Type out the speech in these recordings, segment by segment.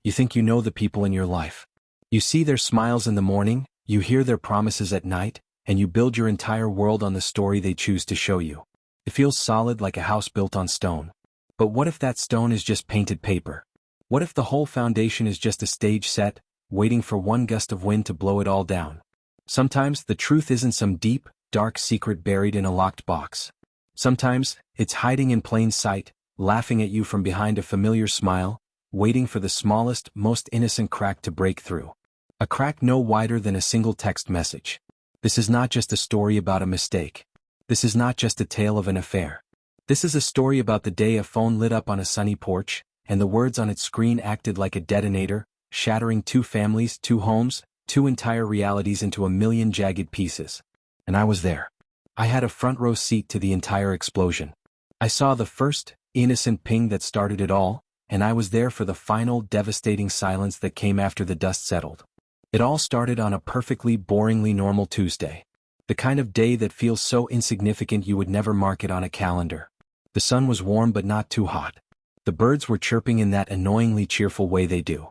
You think you know the people in your life. You see their smiles in the morning, you hear their promises at night, and you build your entire world on the story they choose to show you. It feels solid like a house built on stone. But what if that stone is just painted paper? What if the whole foundation is just a stage set, waiting for one gust of wind to blow it all down? Sometimes the truth isn't some deep, dark secret buried in a locked box. Sometimes it's hiding in plain sight, laughing at you from behind a familiar smile, waiting for the smallest, most innocent crack to break through. A crack no wider than a single text message. This is not just a story about a mistake. This is not just a tale of an affair. This is a story about the day a phone lit up on a sunny porch, and the words on its screen acted like a detonator, shattering 2 families, 2 homes, 2 entire realities into a million jagged pieces. And I was there. I had a front row seat to the entire explosion. I saw the first, innocent ping that started it all, and I was there for the final, devastating silence that came after the dust settled. It all started on a perfectly boringly normal Tuesday. The kind of day that feels so insignificant you would never mark it on a calendar. The sun was warm but not too hot. The birds were chirping in that annoyingly cheerful way they do.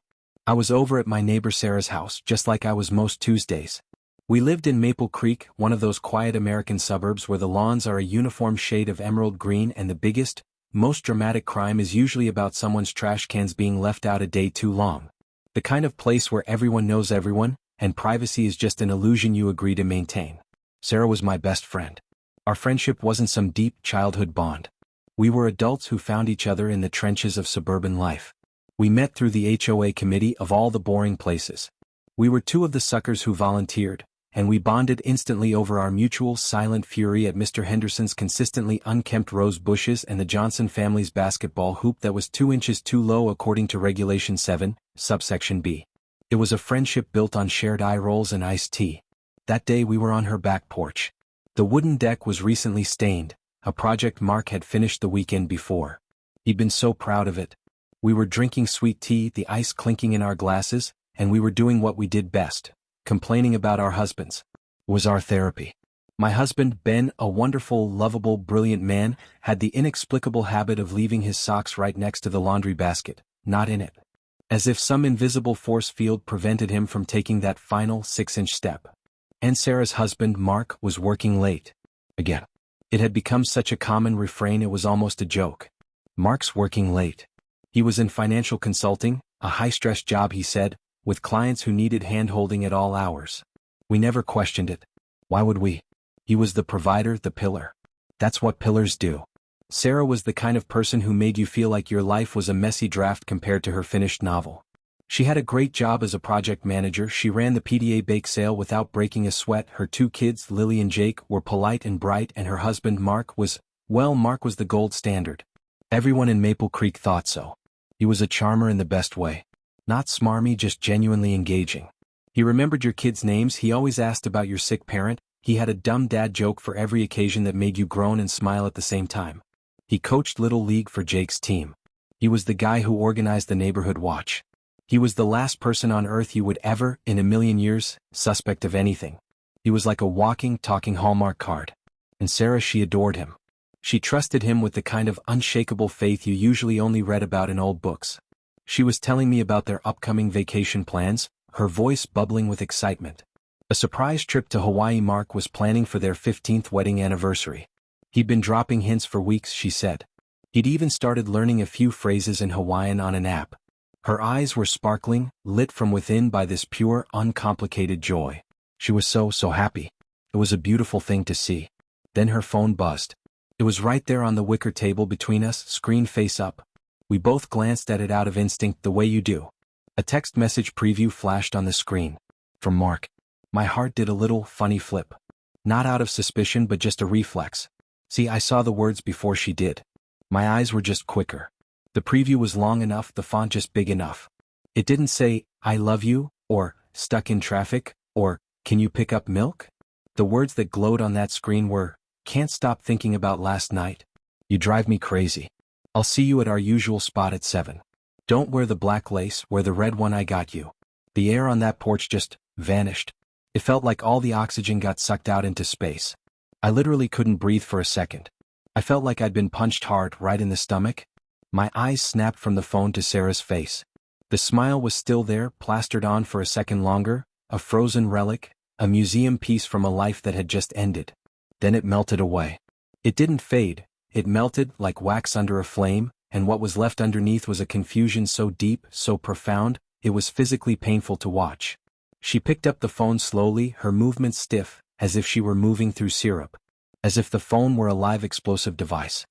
I was over at my neighbor Sarah's house just like I was most Tuesdays. We lived in Maple Creek, one of those quiet American suburbs where the lawns are a uniform shade of emerald green and the biggest, most dramatic crime is usually about someone's trash cans being left out a day too long. The kind of place where everyone knows everyone, and privacy is just an illusion you agree to maintain. Sarah was my best friend. Our friendship wasn't some deep childhood bond. We were adults who found each other in the trenches of suburban life. We met through the HOA committee of all the boring places. We were 2 of the suckers who volunteered, and we bonded instantly over our mutual silent fury at Mr. Henderson's consistently unkempt rose bushes and the Johnson family's basketball hoop that was 2 inches too low according to Regulation 7, subsection B. It was a friendship built on shared eye rolls and iced tea. That day we were on her back porch. The wooden deck was recently stained, a project Mark had finished the weekend before. He'd been so proud of it. We were drinking sweet tea, the ice clinking in our glasses, and we were doing what we did best. Complaining about our husbands. It was our therapy. My husband, Ben, a wonderful, lovable, brilliant man, had the inexplicable habit of leaving his socks right next to the laundry basket, not in it. As if some invisible force field prevented him from taking that final 6-inch step. And Sarah's husband, Mark, was working late. Again. It had become such a common refrain it was almost a joke. Mark's working late. He was in financial consulting, a high-stress job he said, with clients who needed hand-holding at all hours. We never questioned it. Why would we? He was the provider, the pillar. That's what pillars do. Sarah was the kind of person who made you feel like your life was a messy draft compared to her finished novel. She had a great job as a project manager. She ran the PDA bake sale without breaking a sweat. Her 2 kids, Lily and Jake, were polite and bright, and her husband, Mark was the gold standard. Everyone in Maple Creek thought so. He was a charmer in the best way. Not smarmy, just genuinely engaging. He remembered your kids' names. He always asked about your sick parent. He had a dumb dad joke for every occasion that made you groan and smile at the same time. He coached Little League for Jake's team. He was the guy who organized the neighborhood watch. He was the last person on earth you would ever, in a million years, suspect of anything. He was like a walking, talking Hallmark card. And Sarah, she adored him. She trusted him with the kind of unshakable faith you usually only read about in old books. She was telling me about their upcoming vacation plans, her voice bubbling with excitement. A surprise trip to Hawaii. Mark was planning for their 15th wedding anniversary. He'd been dropping hints for weeks, she said. He'd even started learning a few phrases in Hawaiian on an app. Her eyes were sparkling, lit from within by this pure, uncomplicated joy. She was so happy. It was a beautiful thing to see. Then her phone buzzed. It was right there on the wicker table between us, screen face up. We both glanced at it out of instinct, the way you do. A text message preview flashed on the screen. From Mark. My heart did a little funny flip. Not out of suspicion but just a reflex. See, I saw the words before she did. My eyes were just quicker. The preview was long enough, the font just big enough. It didn't say, I love you, or, stuck in traffic, or, can you pick up milk? The words that glowed on that screen were, can't stop thinking about last night. You drive me crazy. I'll see you at our usual spot at 7. Don't wear the black lace, wear the red one I got you. The air on that porch just vanished. It felt like all the oxygen got sucked out into space. I literally couldn't breathe for a second. I felt like I'd been punched hard right in the stomach. My eyes snapped from the phone to Sarah's face. The smile was still there, plastered on for a second longer, a frozen relic, a museum piece from a life that had just ended. Then it melted away. It didn't fade, it melted like wax under a flame, and what was left underneath was a confusion so deep, so profound, it was physically painful to watch. She picked up the phone slowly, her movements stiff, as if she were moving through syrup. As if the phone were a live explosive device.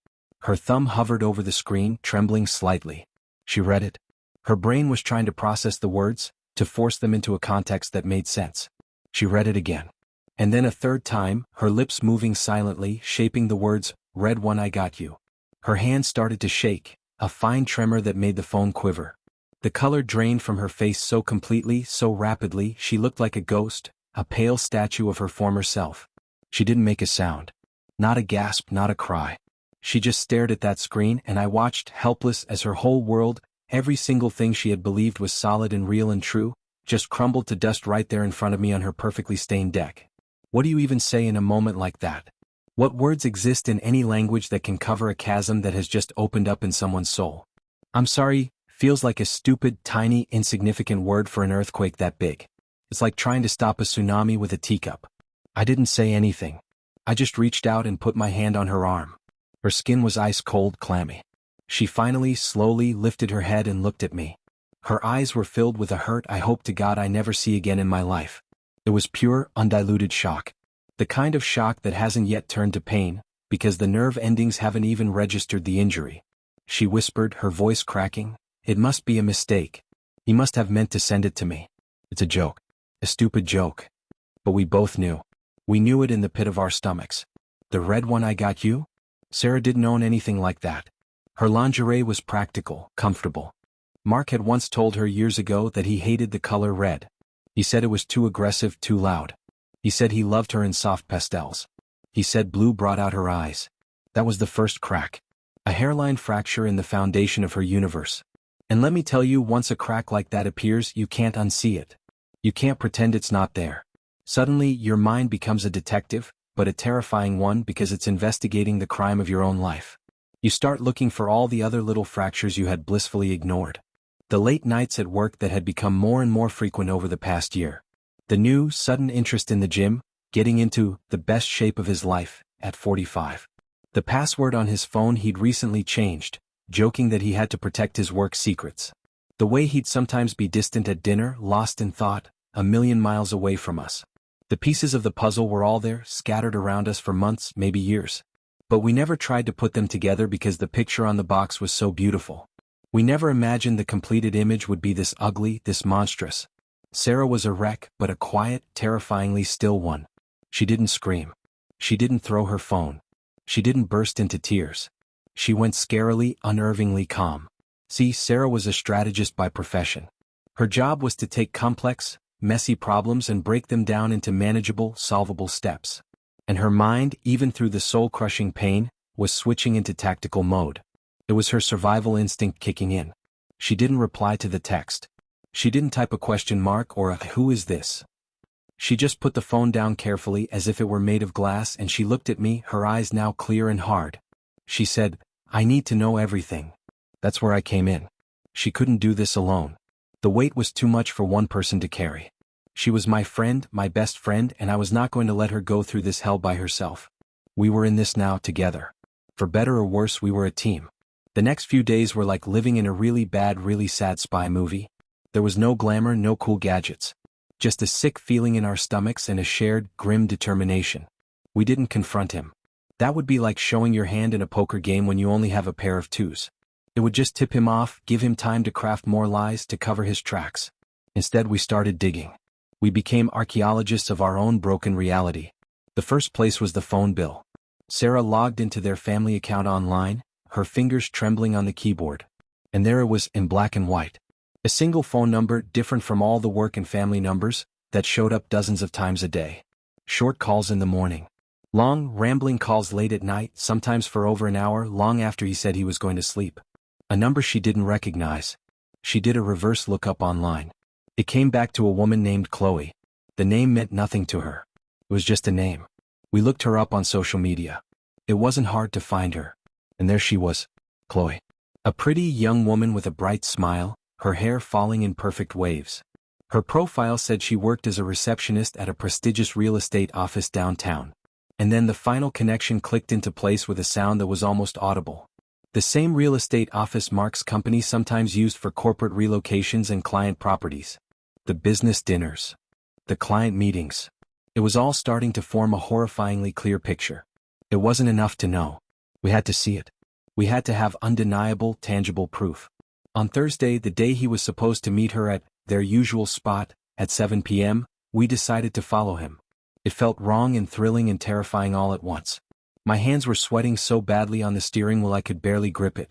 Her thumb hovered over the screen, trembling slightly. She read it. Her brain was trying to process the words, to force them into a context that made sense. She read it again. And then a third time, her lips moving silently, shaping the words, "Red one, I got you." Her hand started to shake, a fine tremor that made the phone quiver. The color drained from her face so completely, so rapidly, she looked like a ghost, a pale statue of her former self. She didn't make a sound. Not a gasp, not a cry. She just stared at that screen, and I watched, helpless, as her whole world, every single thing she had believed was solid and real and true, just crumbled to dust right there in front of me on her perfectly stained deck. What do you even say in a moment like that? What words exist in any language that can cover a chasm that has just opened up in someone's soul? "I'm sorry" feels like a stupid, tiny, insignificant word for an earthquake that big. It's like trying to stop a tsunami with a teacup. I didn't say anything. I just reached out and put my hand on her arm. Her skin was ice-cold, clammy. She finally, slowly lifted her head and looked at me. Her eyes were filled with a hurt I hope to God I never see again in my life. It was pure, undiluted shock. The kind of shock that hasn't yet turned to pain, because the nerve endings haven't even registered the injury. She whispered, her voice cracking, "It must be a mistake. He must have meant to send it to me. It's a joke. A stupid joke." But we both knew. We knew it in the pit of our stomachs. The red one, I got you? Sarah didn't own anything like that. Her lingerie was practical, comfortable. Mark had once told her years ago that he hated the color red. He said it was too aggressive, too loud. He said he loved her in soft pastels. He said blue brought out her eyes. That was the first crack. A hairline fracture in the foundation of her universe. And let me tell you, once a crack like that appears, you can't unsee it. You can't pretend it's not there. Suddenly, your mind becomes a detective, but a terrifying one because it's investigating the crime of your own life. You start looking for all the other little fractures you had blissfully ignored. The late nights at work that had become more and more frequent over the past year. The new, sudden interest in the gym, getting into the best shape of his life, at 45. The password on his phone he'd recently changed, joking that he had to protect his work secrets. The way he'd sometimes be distant at dinner, lost in thought, a million miles away from us. The pieces of the puzzle were all there, scattered around us for months, maybe years. But we never tried to put them together because the picture on the box was so beautiful. We never imagined the completed image would be this ugly, this monstrous. Sarah was a wreck, but a quiet, terrifyingly still one. She didn't scream. She didn't throw her phone. She didn't burst into tears. She went scarily, unnervingly calm. See, Sarah was a strategist by profession. Her job was to take complex, messy problems and break them down into manageable, solvable steps. And her mind, even through the soul-crushing pain, was switching into tactical mode. It was her survival instinct kicking in. She didn't reply to the text. She didn't type a question mark or a "who is this?" She just put the phone down carefully as if it were made of glass, and she looked at me, her eyes now clear and hard. She said, "I need to know everything." That's where I came in. She couldn't do this alone. The weight was too much for one person to carry. She was my friend, my best friend, and I was not going to let her go through this hell by herself. We were in this now together. For better or worse, we were a team. The next few days were like living in a really bad, really sad spy movie. There was no glamour, no cool gadgets. Just a sick feeling in our stomachs and a shared, grim determination. We didn't confront him. That would be like showing your hand in a poker game when you only have a pair of twos. It would just tip him off, give him time to craft more lies to cover his tracks. Instead, we started digging. We became archaeologists of our own broken reality. The first place was the phone bill. Sarah logged into their family account online, her fingers trembling on the keyboard. And there it was, in black and white. A single phone number, different from all the work and family numbers, that showed up dozens of times a day. Short calls in the morning. Long, rambling calls late at night, sometimes for over an hour, long after he said he was going to sleep. A number she didn't recognize. She did a reverse lookup online. It came back to a woman named Chloe. The name meant nothing to her. It was just a name. We looked her up on social media. It wasn't hard to find her. And there she was, Chloe. A pretty young woman with a bright smile, her hair falling in perfect waves. Her profile said she worked as a receptionist at a prestigious real estate office downtown. And then the final connection clicked into place with a sound that was almost audible. The same real estate office Mark's company sometimes used for corporate relocations and client properties. The business dinners. The client meetings. It was all starting to form a horrifyingly clear picture. It wasn't enough to know. We had to see it. We had to have undeniable, tangible proof. On Thursday, the day he was supposed to meet her at their usual spot, at 7 p.m., we decided to follow him. It felt wrong and thrilling and terrifying all at once. My hands were sweating so badly on the steering wheel I could barely grip it.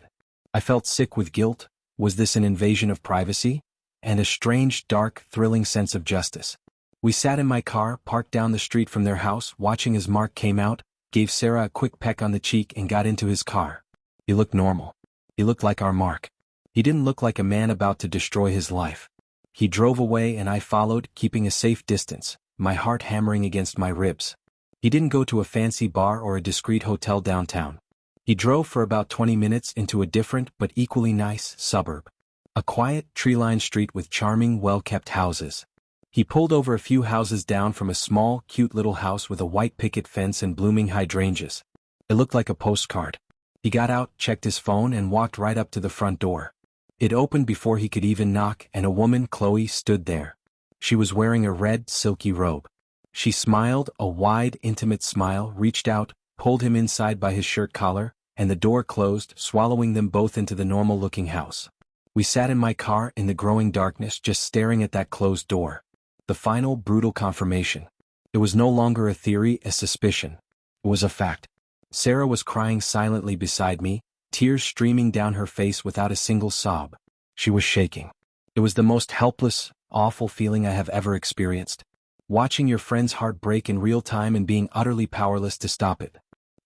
I felt sick with guilt. Was this an invasion of privacy? And a strange, dark, thrilling sense of justice. We sat in my car, parked down the street from their house, watching as Mark came out, gave Sarah a quick peck on the cheek and got into his car. He looked normal. He looked like our Mark. He didn't look like a man about to destroy his life. He drove away and I followed, keeping a safe distance, my heart hammering against my ribs. He didn't go to a fancy bar or a discreet hotel downtown. He drove for about 20 minutes into a different but equally nice suburb. A quiet, tree-lined street with charming, well-kept houses. He pulled over a few houses down from a small, cute little house with a white picket fence and blooming hydrangeas. It looked like a postcard. He got out, checked his phone and walked right up to the front door. It opened before he could even knock and a woman, Chloe, stood there. She was wearing a red, silky robe. She smiled, a wide, intimate smile, reached out, pulled him inside by his shirt collar, and the door closed, swallowing them both into the normal-looking house. We sat in my car in the growing darkness just staring at that closed door. The final, brutal confirmation. It was no longer a theory, a suspicion. It was a fact. Sarah was crying silently beside me, tears streaming down her face without a single sob. She was shaking. It was the most helpless, awful feeling I have ever experienced. Watching your friend's heart break in real time and being utterly powerless to stop it.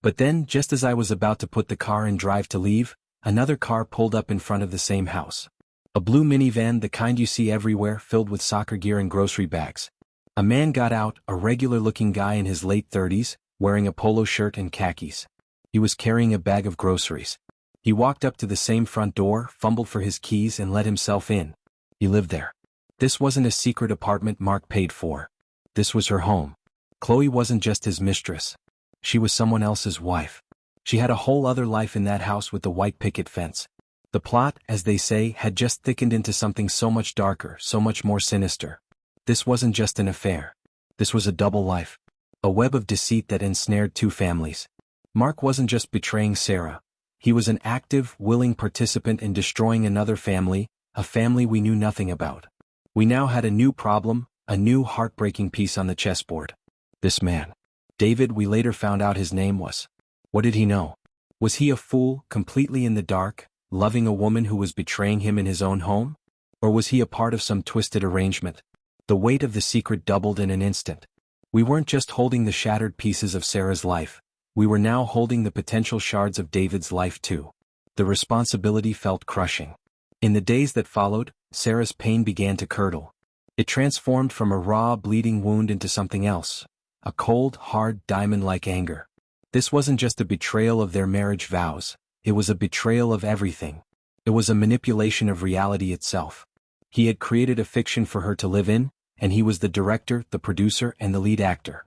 But then, just as I was about to put the car in drive to leave, another car pulled up in front of the same house. A blue minivan, the kind you see everywhere, filled with soccer gear and grocery bags. A man got out, a regular-looking guy in his late 30s, wearing a polo shirt and khakis. He was carrying a bag of groceries. He walked up to the same front door, fumbled for his keys and let himself in. He lived there. This wasn't a secret apartment Mark paid for. This was her home. Chloe wasn't just his mistress. She was someone else's wife. She had a whole other life in that house with the white picket fence. The plot, as they say, had just thickened into something so much darker, so much more sinister. This wasn't just an affair. This was a double life. A web of deceit that ensnared two families. Mark wasn't just betraying Sarah. He was an active, willing participant in destroying another family, a family we knew nothing about. We now had a new problem, a new heartbreaking piece on the chessboard. This man. David, we later found out his name was. What did he know? Was he a fool, completely in the dark, loving a woman who was betraying him in his own home? Or was he a part of some twisted arrangement? The weight of the secret doubled in an instant. We weren't just holding the shattered pieces of Sarah's life. We were now holding the potential shards of David's life too. The responsibility felt crushing. In the days that followed, Sarah's pain began to curdle. It transformed from a raw, bleeding wound into something else. A cold, hard, diamond-like anger. This wasn't just a betrayal of their marriage vows. It was a betrayal of everything. It was a manipulation of reality itself. He had created a fiction for her to live in, and he was the director, the producer, and the lead actor.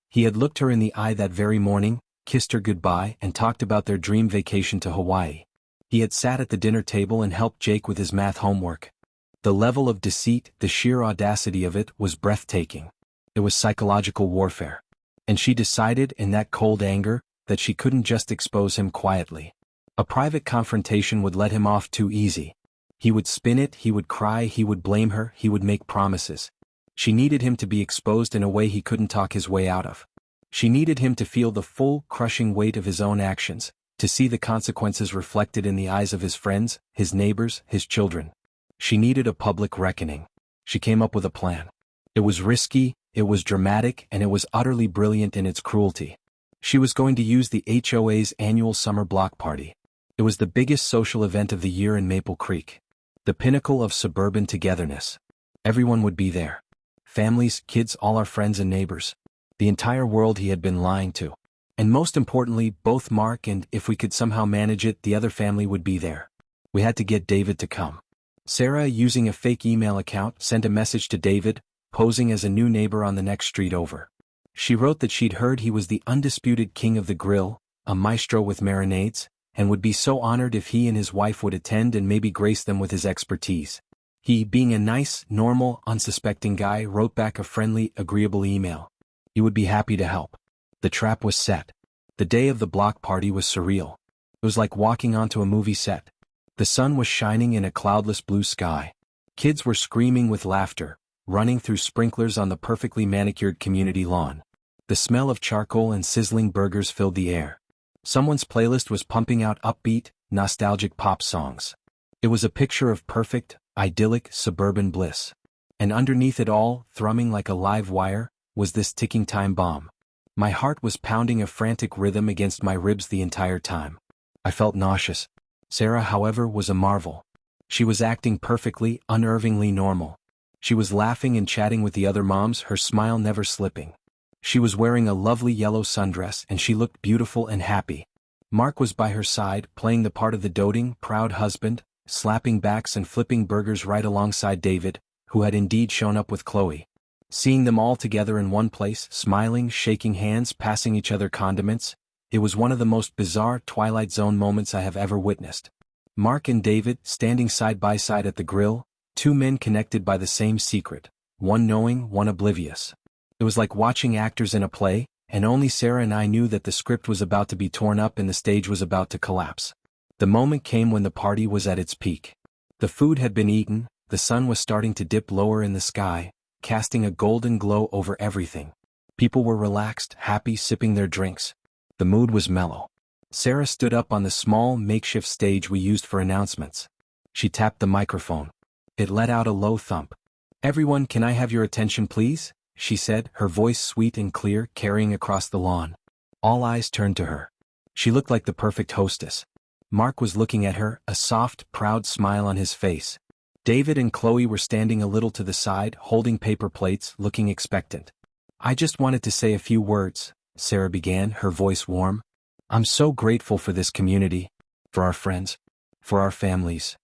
He had looked her in the eye that very morning, kissed her goodbye, and talked about their dream vacation to Hawaii. He had sat at the dinner table and helped Jake with his math homework. The level of deceit, the sheer audacity of it, was breathtaking. It was psychological warfare. And she decided, in that cold anger, that she couldn't just expose him quietly. A private confrontation would let him off too easy. He would spin it, he would cry, he would blame her, he would make promises. She needed him to be exposed in a way he couldn't talk his way out of. She needed him to feel the full, crushing weight of his own actions, to see the consequences reflected in the eyes of his friends, his neighbors, his children. She needed a public reckoning. She came up with a plan. It was risky, it was dramatic, and it was utterly brilliant in its cruelty. She was going to use the HOA's annual summer block party. It was the biggest social event of the year in Maple Creek. The pinnacle of suburban togetherness. Everyone would be there. Families, kids, all our friends and neighbors. The entire world he had been lying to. And most importantly, both Mark and, if we could somehow manage it, the other family would be there. We had to get David to come. Sarah, using a fake email account, sent a message to David, posing as a new neighbor on the next street over. She wrote that she'd heard he was the undisputed king of the grill, a maestro with marinades, and would be so honored if he and his wife would attend and maybe grace them with his expertise. He, being a nice, normal, unsuspecting guy, wrote back a friendly, agreeable email. He would be happy to help. The trap was set. The day of the block party was surreal. It was like walking onto a movie set. The sun was shining in a cloudless blue sky. Kids were screaming with laughter, running through sprinklers on the perfectly manicured community lawn. The smell of charcoal and sizzling burgers filled the air. Someone's playlist was pumping out upbeat, nostalgic pop songs. It was a picture of perfect, idyllic suburban bliss. And underneath it all, thrumming like a live wire, was this ticking time bomb. My heart was pounding a frantic rhythm against my ribs the entire time. I felt nauseous. Sarah, however, was a marvel. She was acting perfectly, unnervingly normal. She was laughing and chatting with the other moms, her smile never slipping. She was wearing a lovely yellow sundress and she looked beautiful and happy. Mark was by her side, playing the part of the doting, proud husband, slapping backs and flipping burgers right alongside David, who had indeed shown up with Chloe. Seeing them all together in one place, smiling, shaking hands, passing each other condiments, it was one of the most bizarre Twilight Zone moments I have ever witnessed. Mark and David, standing side by side at the grill, two men connected by the same secret, one knowing, one oblivious. It was like watching actors in a play, and only Sarah and I knew that the script was about to be torn up and the stage was about to collapse. The moment came when the party was at its peak. The food had been eaten, the sun was starting to dip lower in the sky, casting a golden glow over everything. People were relaxed, happy, sipping their drinks. The mood was mellow. Sarah stood up on the small, makeshift stage we used for announcements. She tapped the microphone. It let out a low thump. "Everyone, can I have your attention please?" she said, her voice sweet and clear, carrying across the lawn. All eyes turned to her. She looked like the perfect hostess. Mark was looking at her, a soft, proud smile on his face. David and Chloe were standing a little to the side, holding paper plates, looking expectant. "I just wanted to say a few words," Sarah began, her voice warm. "I'm so grateful for this community, for our friends, for our families."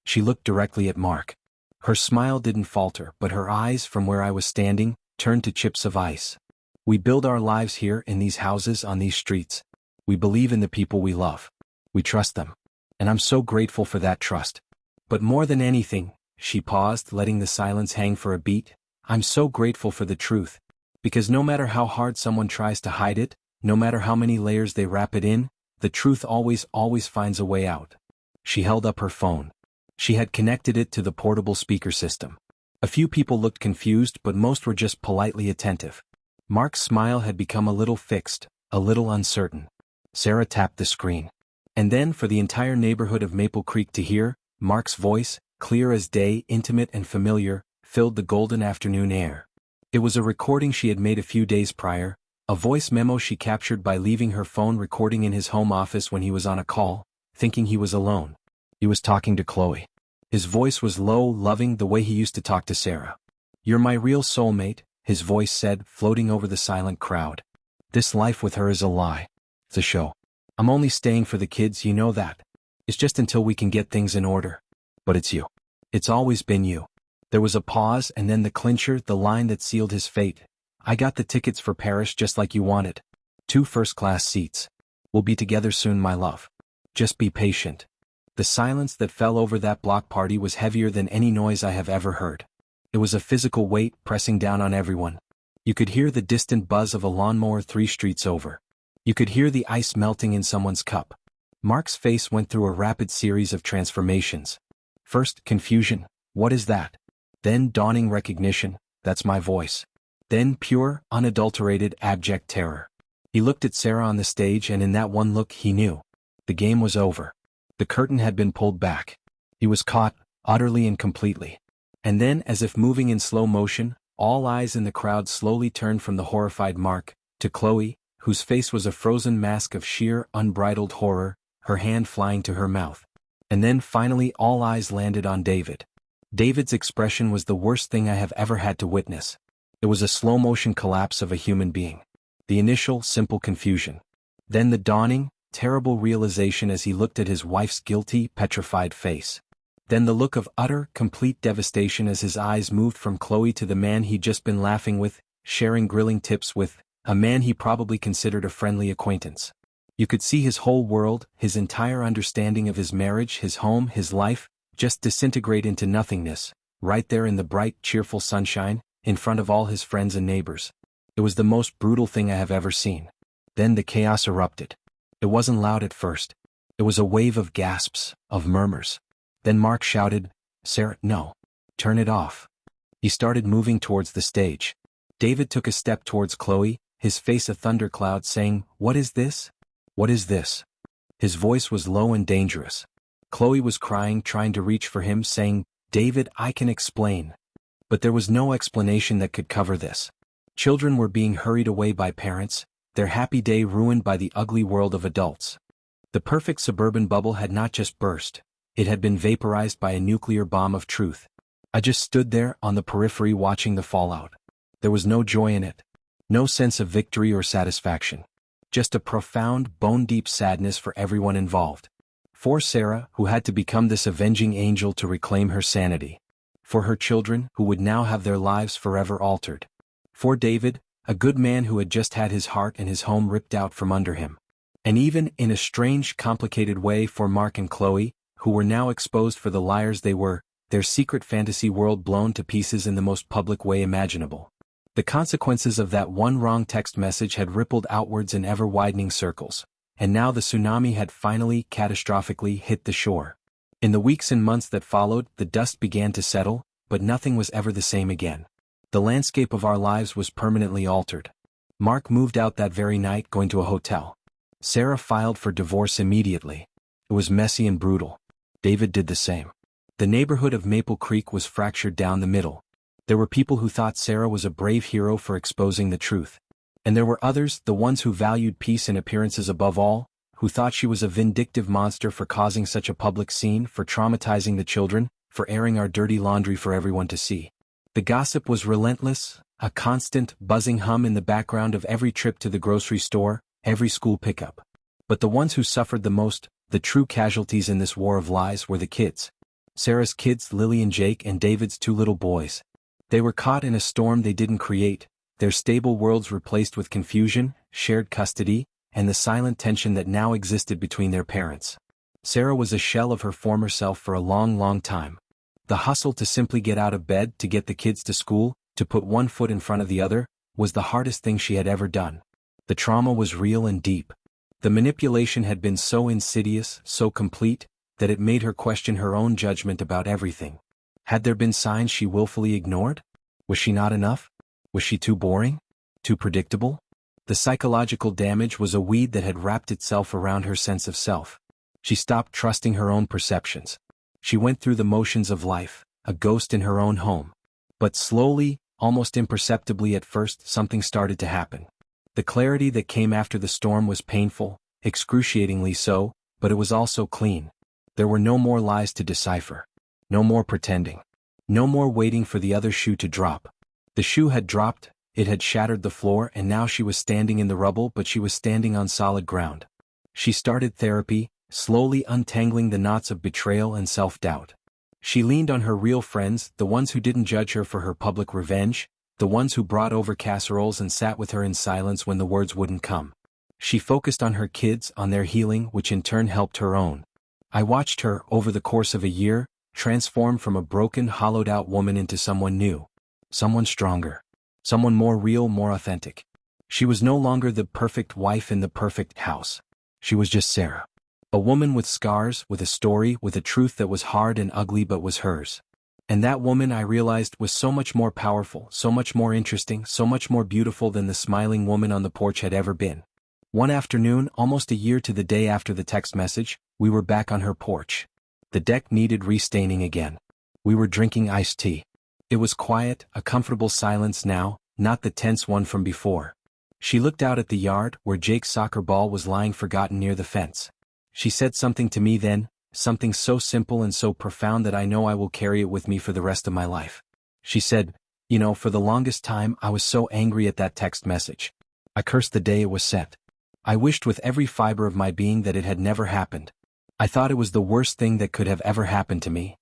She looked directly at Mark. Her smile didn't falter, but her eyes, from where I was standing, turned to chips of ice. "We build our lives here in these houses on these streets. We believe in the people we love. We trust them. And I'm so grateful for that trust. But more than anything," she paused, letting the silence hang for a beat, "I'm so grateful for the truth. Because no matter how hard someone tries to hide it, no matter how many layers they wrap it in, the truth always finds a way out." She held up her phone. She had connected it to the portable speaker system. A few people looked confused, but most were just politely attentive. Mark's smile had become a little fixed, a little uncertain. Sarah tapped the screen. And then, for the entire neighborhood of Maple Creek to hear, Mark's voice, clear as day, intimate and familiar, filled the golden afternoon air. It was a recording she had made a few days prior, a voice memo she captured by leaving her phone recording in his home office when he was on a call, thinking he was alone. He was talking to Chloe. His voice was low, loving, the way he used to talk to Sarah. "You're my real soulmate," his voice said, floating over the silent crowd. "This life with her is a lie. It's a show. I'm only staying for the kids, you know that. It's just until we can get things in order. But it's you. It's always been you." There was a pause and then the clincher, the line that sealed his fate. "I got the tickets for Paris just like you wanted. 2 first-class seats. We'll be together soon, my love. Just be patient." The silence that fell over that block party was heavier than any noise I have ever heard. It was a physical weight pressing down on everyone. You could hear the distant buzz of a lawnmower 3 streets over. You could hear the ice melting in someone's cup. Mark's face went through a rapid series of transformations. First, confusion. What is that? Then dawning recognition. That's my voice. Then pure, unadulterated, abject terror. He looked at Sarah on the stage and in that one look he knew. The game was over. The curtain had been pulled back. He was caught, utterly and completely. And then, as if moving in slow motion, all eyes in the crowd slowly turned from the horrified Mark to Chloe, whose face was a frozen mask of sheer, unbridled horror, her hand flying to her mouth. And then finally all eyes landed on David. David's expression was the worst thing I have ever had to witness. It was a slow-motion collapse of a human being. The initial, simple confusion. Then the dawning, terrible realization as he looked at his wife's guilty, petrified face. Then the look of utter, complete devastation as his eyes moved from Chloe to the man he'd just been laughing with, sharing grilling tips with, a man he probably considered a friendly acquaintance. You could see his whole world, his entire understanding of his marriage, his home, his life, just disintegrate into nothingness, right there in the bright, cheerful sunshine, in front of all his friends and neighbors. It was the most brutal thing I have ever seen. Then the chaos erupted. It wasn't loud at first. It was a wave of gasps, of murmurs. Then Mark shouted, "Sarah, no. Turn it off." He started moving towards the stage. David took a step towards Chloe, his face a thundercloud, saying, "What is this? What is this?" His voice was low and dangerous. Chloe was crying, trying to reach for him, saying, "David, I can explain." But there was no explanation that could cover this. Children were being hurried away by parents, their happy day ruined by the ugly world of adults. The perfect suburban bubble had not just burst, it had been vaporized by a nuclear bomb of truth. I just stood there on the periphery watching the fallout. There was no joy in it. No sense of victory or satisfaction. Just a profound, bone-deep sadness for everyone involved. For Sarah, who had to become this avenging angel to reclaim her sanity. For her children, who would now have their lives forever altered. For David, a good man who had just had his heart and his home ripped out from under him. And even, in a strange, complicated way, for Mark and Chloe, who were now exposed for the liars they were, their secret fantasy world blown to pieces in the most public way imaginable. The consequences of that one wrong text message had rippled outwards in ever-widening circles, and now the tsunami had finally, catastrophically, hit the shore. In the weeks and months that followed, the dust began to settle, but nothing was ever the same again. The landscape of our lives was permanently altered. Mark moved out that very night, going to a hotel. Sarah filed for divorce immediately. It was messy and brutal. David did the same. The neighborhood of Maple Creek was fractured down the middle. There were people who thought Sarah was a brave hero for exposing the truth. And there were others, the ones who valued peace and appearances above all, who thought she was a vindictive monster for causing such a public scene, for traumatizing the children, for airing our dirty laundry for everyone to see. The gossip was relentless, a constant, buzzing hum in the background of every trip to the grocery store, every school pickup. But the ones who suffered the most, the true casualties in this war of lies, were the kids. Sarah's kids, Lily and Jake, and David's two little boys. They were caught in a storm they didn't create, their stable worlds replaced with confusion, shared custody, and the silent tension that now existed between their parents. Sarah was a shell of her former self for a long, long time. The hustle to simply get out of bed, to get the kids to school, to put one foot in front of the other, was the hardest thing she had ever done. The trauma was real and deep. The manipulation had been so insidious, so complete, that it made her question her own judgment about everything. Had there been signs she willfully ignored? Was she not enough? Was she too boring? Too predictable? The psychological damage was a weed that had wrapped itself around her sense of self. She stopped trusting her own perceptions. She went through the motions of life, a ghost in her own home. But slowly, almost imperceptibly at first, something started to happen. The clarity that came after the storm was painful, excruciatingly so, but it was also clean. There were no more lies to decipher. No more pretending. No more waiting for the other shoe to drop. The shoe had dropped, it had shattered the floor, and now she was standing in the rubble, but she was standing on solid ground. She started therapy, slowly untangling the knots of betrayal and self-doubt. She leaned on her real friends, the ones who didn't judge her for her public revenge, the ones who brought over casseroles and sat with her in silence when the words wouldn't come. She focused on her kids, on their healing, which in turn helped her own. I watched her, over the course of a year, transform from a broken, hollowed-out woman into someone new. Someone stronger. Someone more real, more authentic. She was no longer the perfect wife in the perfect house. She was just Sarah. A woman with scars, with a story, with a truth that was hard and ugly but was hers. And that woman, I realized, was so much more powerful, so much more interesting, so much more beautiful than the smiling woman on the porch had ever been. One afternoon, almost a year to the day after the text message, we were back on her porch. The deck needed restaining again. We were drinking iced tea. It was quiet, a comfortable silence now, not the tense one from before. She looked out at the yard, where Jake's soccer ball was lying forgotten near the fence. She said something to me then, something so simple and so profound that I know I will carry it with me for the rest of my life. She said, "You know, for the longest time I was so angry at that text message. I cursed the day it was sent. I wished with every fiber of my being that it had never happened. I thought it was the worst thing that could have ever happened to me.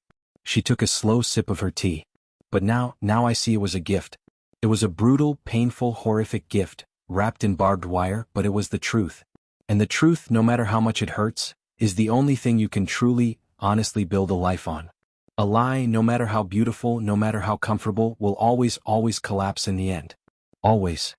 She took a slow sip of her tea. But now I see it was a gift. It was a brutal, painful, horrific gift, wrapped in barbed wire, but it was the truth. And the truth, no matter how much it hurts, is the only thing you can truly, honestly build a life on. A lie, no matter how beautiful, no matter how comfortable, will always collapse in the end. Always.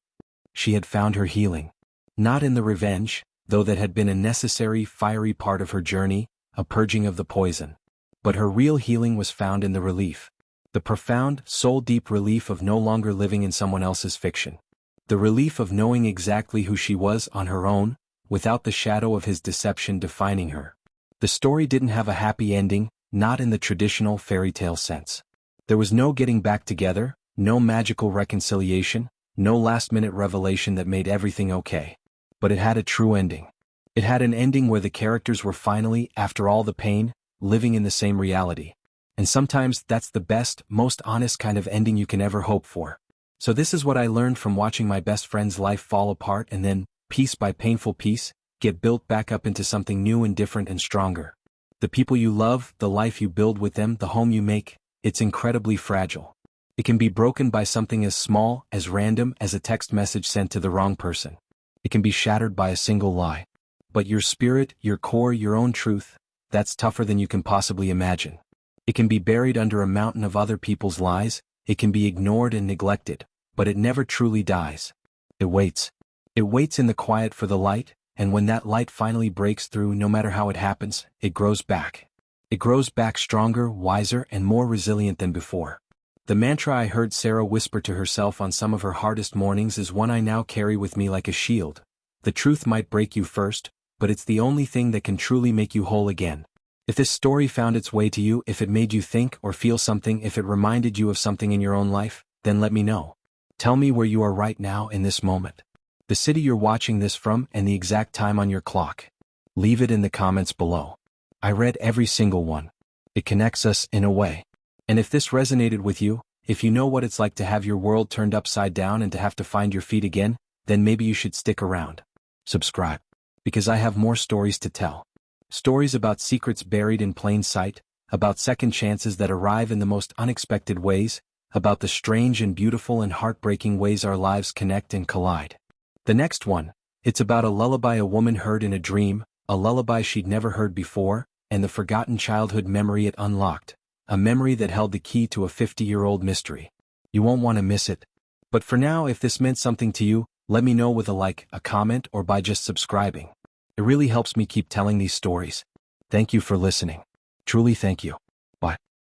She had found her healing. Not in the revenge, though that had been a necessary, fiery part of her journey, a purging of the poison. But her real healing was found in the relief. The profound, soul-deep relief of no longer living in someone else's fiction. The relief of knowing exactly who she was on her own, without the shadow of his deception defining her. The story didn't have a happy ending, not in the traditional fairy tale sense. There was no getting back together, no magical reconciliation, no last-minute revelation that made everything okay. But it had a true ending. It had an ending where the characters were finally, after all the pain, living in the same reality. And sometimes that's the best, most honest kind of ending you can ever hope for. So this is what I learned from watching my best friend's life fall apart and then, piece by painful piece, get built back up into something new and different and stronger. The people you love, the life you build with them, the home you make, it's incredibly fragile. It can be broken by something as small, as random as a text message sent to the wrong person. It can be shattered by a single lie. But your spirit, your core, your own truth, that's tougher than you can possibly imagine. It can be buried under a mountain of other people's lies, it can be ignored and neglected, but it never truly dies. It waits. It waits in the quiet for the light, and when that light finally breaks through, no matter how it happens, it grows back. It grows back stronger, wiser, and more resilient than before. The mantra I heard Sarah whisper to herself on some of her hardest mornings is one I now carry with me like a shield. The truth might break you first, but it's the only thing that can truly make you whole again. If this story found its way to you, if it made you think or feel something, if it reminded you of something in your own life, then let me know. Tell me where you are right now in this moment. The city you're watching this from and the exact time on your clock. Leave it in the comments below. I read every single one. It connects us in a way. And if this resonated with you, if you know what it's like to have your world turned upside down and to have to find your feet again, then maybe you should stick around. Subscribe. Because I have more stories to tell. Stories about secrets buried in plain sight, about second chances that arrive in the most unexpected ways, about the strange and beautiful and heartbreaking ways our lives connect and collide. The next one, it's about a lullaby a woman heard in a dream, a lullaby she'd never heard before, and the forgotten childhood memory it unlocked, a memory that held the key to a 50-year-old mystery. You won't want to miss it. But for now, if this meant something to you, let me know with a like, a comment, or by just subscribing. It really helps me keep telling these stories. Thank you for listening. Truly thank you.